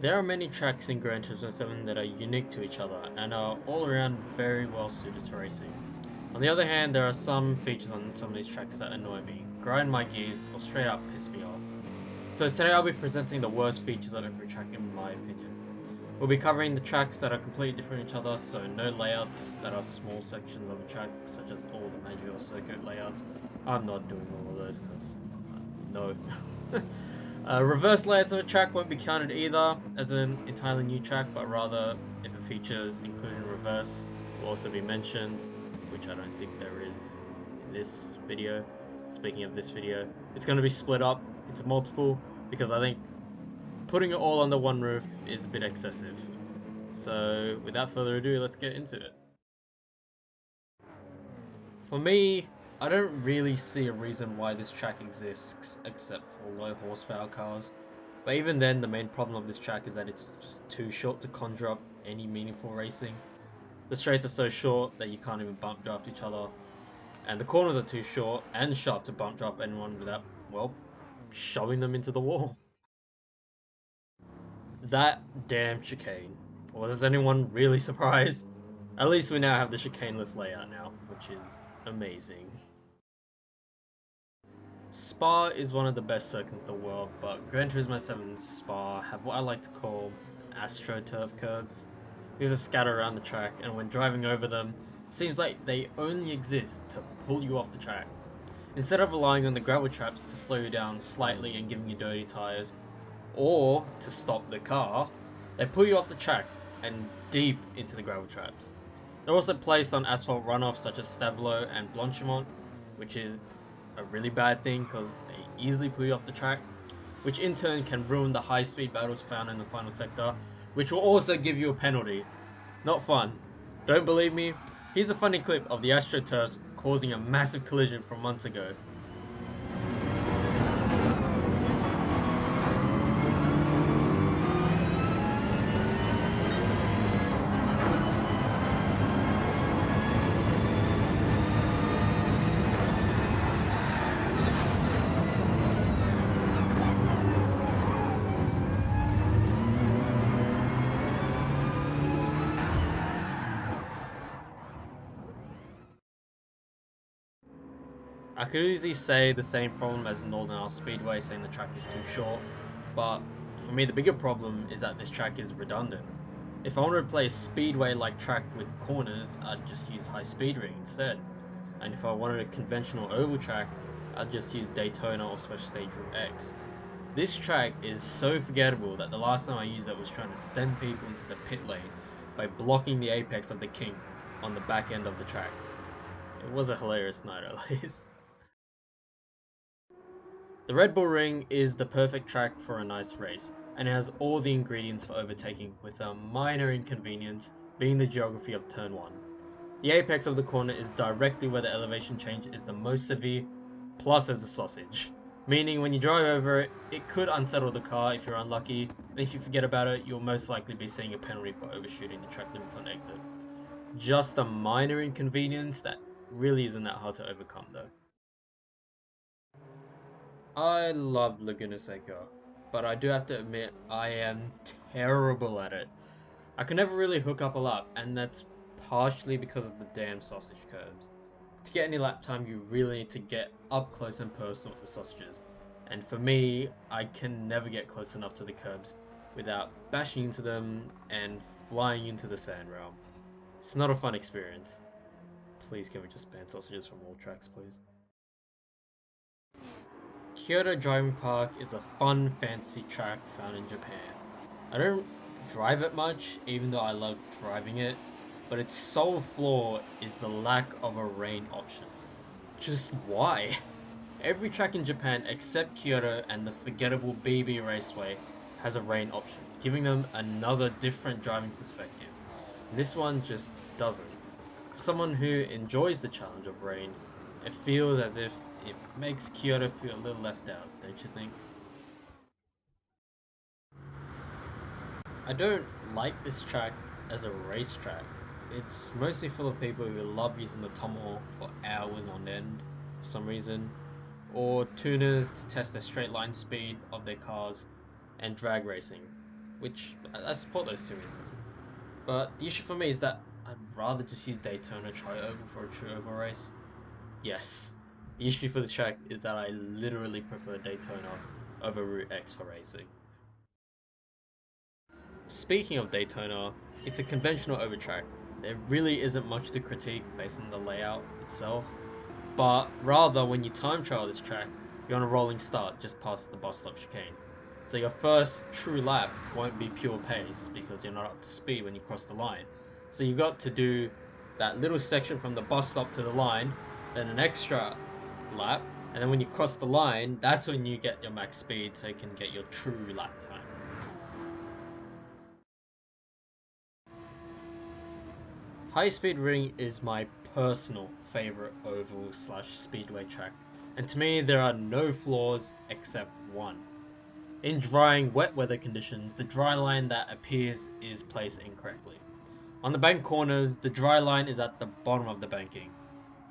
There are many tracks in Gran Turismo 7 that are unique to each other and are all around very well suited to racing. On the other hand, there are some features on some of these tracks that annoy me, grind my gears, or straight up piss me off. So today I'll be presenting the worst features on every track in my opinion. We'll be covering the tracks that are completely different from each other, so no layouts that are small sections of a track, such as all the major or circuit layouts. I'm not doing all of those because no. Reverse layouts of a track won't be counted either as an entirely new track, but rather if it features included in reverse will also be mentioned, which I don't think there is in this video. Speaking of this video, it's going to be split up into multiple because I think putting it all under one roof is a bit excessive. So without further ado, let's get into it. For me, I don't really see a reason why this track exists except for low horsepower cars. But even then, the main problem of this track is that it's just too short to conjure up any meaningful racing. The straights are so short that you can't even bump draft each other, and the corners are too short and sharp to bump draft anyone without, well, shoving them into the wall. That damn chicane. Was anyone really surprised? At least we now have the chicaneless layout now, which is amazing. Spa is one of the best circuits in the world, but Gran Turismo 7 Spa have what I like to call AstroTurf curbs. These are scattered around the track, and when driving over them, it seems like they only exist to pull you off the track. Instead of relying on the gravel traps to slow you down slightly and giving you dirty tyres, or to stop the car, they pull you off the track and deep into the gravel traps. They're also placed on asphalt runoffs such as Stavlo and Blanchimont, which is a really bad thing because they easily pull you off the track, which in turn can ruin the high speed battles found in the final sector, which will also give you a penalty. Not fun. Don't believe me? Here's a funny clip of the AstroTurfs causing a massive collision from months ago. I could easily say the same problem as Northern Isles Speedway, saying the track is too short, but for me the bigger problem is that this track is redundant. If I wanted to play a speedway-like track with corners, I'd just use high speed ring instead. And if I wanted a conventional oval track, I'd just use Daytona or Special Stage Route X. This track is so forgettable that the last time I used it was trying to send people into the pit lane by blocking the apex of the kink on the back end of the track. It was a hilarious night at least. The Red Bull Ring is the perfect track for a nice race, and it has all the ingredients for overtaking, with a minor inconvenience being the geography of turn 1. The apex of the corner is directly where the elevation change is the most severe, plus as a sausage. Meaning when you drive over it, it could unsettle the car if you're unlucky, and if you forget about it, you'll most likely be seeing a penalty for overshooting the track limits on exit. Just a minor inconvenience that really isn't that hard to overcome though. I love Laguna Seca, but I do have to admit I am terrible at it. I can never really hook up a lap, and that's partially because of the damn sausage curbs. To get any lap time, you really need to get up close and personal with the sausages. And for me, I can never get close enough to the curbs without bashing into them and flying into the sand realm. It's not a fun experience. Please, can we just ban sausages from all tracks, please? Kyoto Driving Park is a fun fantasy track found in Japan. I don't drive it much, even though I love driving it, but its sole flaw is the lack of a rain option. Just why? Every track in Japan except Kyoto and the forgettable BB Raceway has a rain option, giving them another different driving perspective. And this one just doesn't. For someone who enjoys the challenge of rain, it feels as if it makes Kyoto feel a little left out, don't you think? I don't like this track as a racetrack. It's mostly full of people who love using the tomahawk for hours on end for some reason, or tuners to test the straight line speed of their cars, and drag racing, which I support those two reasons. But the issue for me is that I'd rather just use Daytona Tri-Oval for a true oval race. Yes, the issue for this track is that I literally prefer Daytona over Route X for racing. Speaking of Daytona, it's a conventional oval track. There really isn't much to critique based on the layout itself, but rather when you time trial this track, you're on a rolling start just past the bus stop chicane. So your first true lap won't be pure pace because you're not up to speed when you cross the line. So you got to do that little section from the bus stop to the line, then an extra lap, and then when you cross the line, that's when you get your max speed so you can get your true lap time. High Speed Ring is my personal favorite oval slash speedway track, and to me there are no flaws except one. In drying wet weather conditions, the dry line that appears is placed incorrectly. On the bank corners, the dry line is at the bottom of the banking,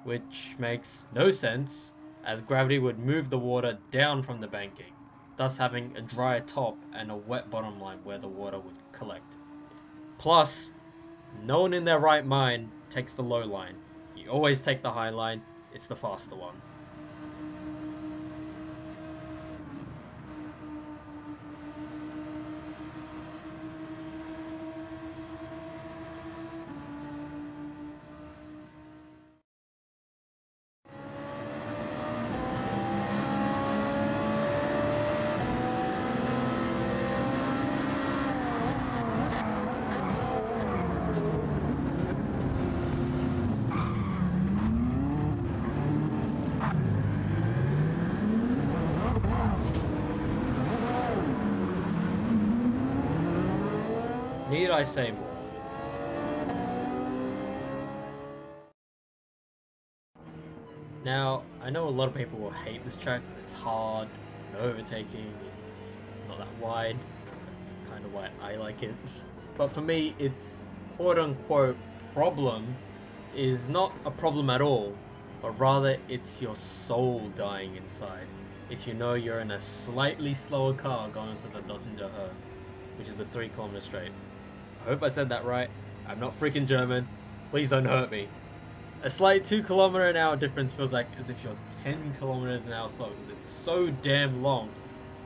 which makes no sense as gravity would move the water down from the banking, thus having a drier top and a wet bottom line where the water would collect. Plus, no one in their right mind takes the low line. You always take the high line, it's the faster one. Need I say more? Now, I know a lot of people will hate this track because it's hard, no overtaking, it's not that wide. That's kind of why I like it. But for me, its quote unquote problem is not a problem at all, but rather it's your soul dying inside. If you know you're in a slightly slower car going into the Dottinger Höhe, which is the 3 km straight. I hope I said that right. I'm not freaking German. Please don't hurt me. A slight 2 km/h difference feels like as if you're 10 km/h slow. It's so damn long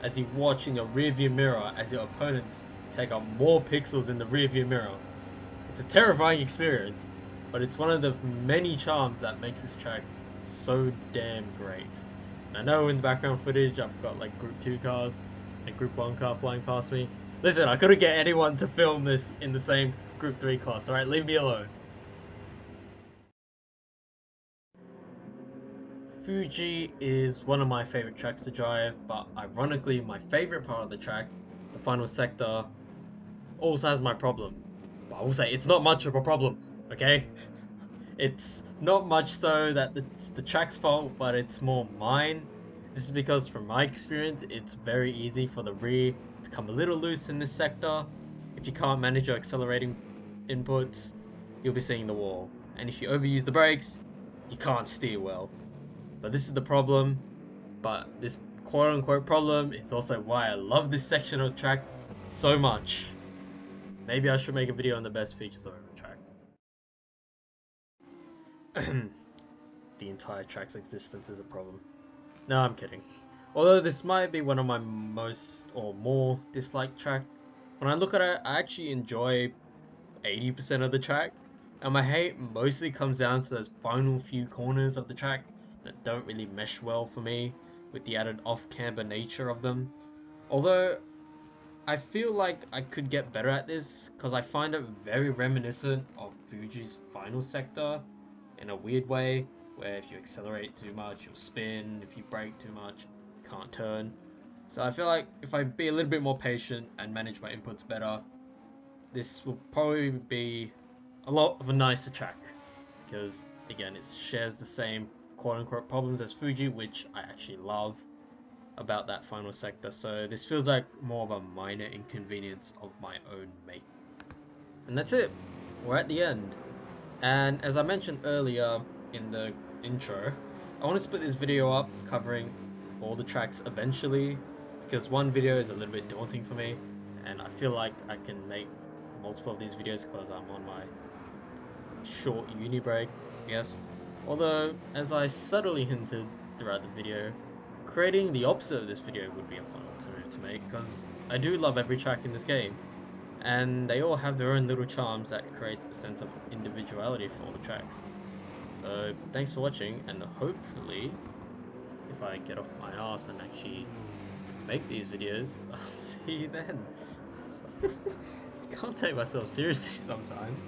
as you watch in your rearview mirror as your opponents take up more pixels in the rearview mirror. It's a terrifying experience, but it's one of the many charms that makes this track so damn great. And I know in the background footage I've got like Group 2 cars and Group 1 car flying past me. Listen, I couldn't get anyone to film this in the same Group 3 class, alright? Leave me alone. Fuji is one of my favorite tracks to drive, but ironically my favorite part of the track, the final sector, also has my problem. But I will say it's not much of a problem, okay? It's not much so that it's the track's fault, but it's more mine. This is because from my experience, it's very easy for the rear to come a little loose in this sector. If you can't manage your accelerating inputs, you'll be seeing the wall. And if you overuse the brakes, you can't steer well. But this is the problem. But this quote unquote problem is also why I love this section of track so much. Maybe I should make a video on the best features of the track. The entire track's existence is a problem. No, I'm kidding. Although this might be one of my most or more disliked tracks, when I look at it, I actually enjoy 80% of the track, and my hate mostly comes down to those final few corners of the track that don't really mesh well for me with the added off-camber nature of them. Although I feel like I could get better at this because I find it very reminiscent of Fuji's final sector in a weird way, where if you accelerate too much, you'll spin, if you brake too much, you can't turn. So I feel like if I be a little bit more patient and manage my inputs better, this will probably be a lot of a nicer track, because again it shares the same quote-unquote problems as Fuji, which I actually love about that final sector, so this feels like more of a minor inconvenience of my own make. And that's it, we're at the end. And as I mentioned earlier in the intro, I want to split this video up covering all the tracks eventually, because one video is a little bit daunting for me, and I feel like I can make multiple of these videos because I'm on my short uni break, I guess. Although, as I subtly hinted throughout the video, creating the opposite of this video would be a fun alternative to make, because I do love every track in this game, and they all have their own little charms that creates a sense of individuality for all the tracks. So, thanks for watching, and hopefully, if I get off my ass and actually make these videos, I'll see you then. I can't take myself seriously sometimes.